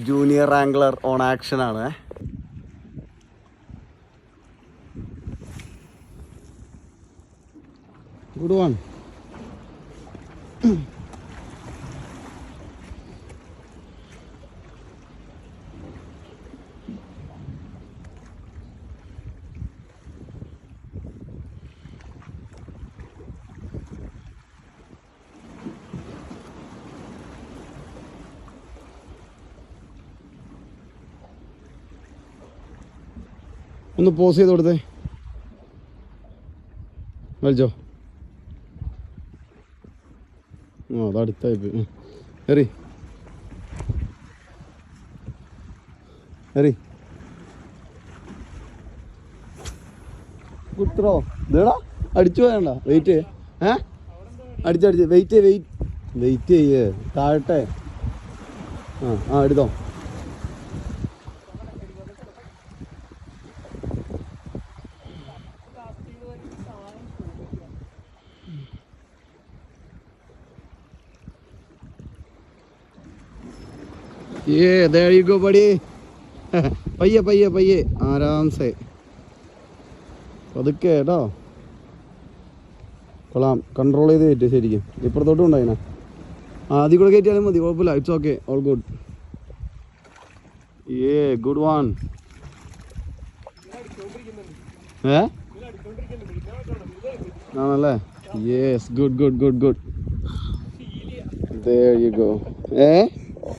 Junior angler on action ആണ്. Good one. ഒന്ന് pose ചെയ്ത് കൊടുത്തേ. വലിച്ചോ. അതടുത്തായി പോയി. എറി എറി. Good throw. ഇതേടാ അടിച്ചു പോയണ്ട. വെയിറ്റ് ചെയ്യേ. അടിച്ചടിച്ച് വെയിറ്റ് ചെയ്യേ. താഴട്ടെ. എടുത്തോ. there you go buddy. പയ്യെ ആരാംസേ പതുക്കെ കേട്ടോ. കൊള്ളാം. കൺട്രോൾ ചെയ്ത് കയറ്റുക ശരിക്കും. ഇപ്പുറത്തോട്ടും ഉണ്ടായിന. അതിൽ കൂടെ കയറ്റിയാലും മതി, കുഴപ്പമില്ല. It's okay, all good. Good one. ആണല്ലേ? Yes, good. There you go.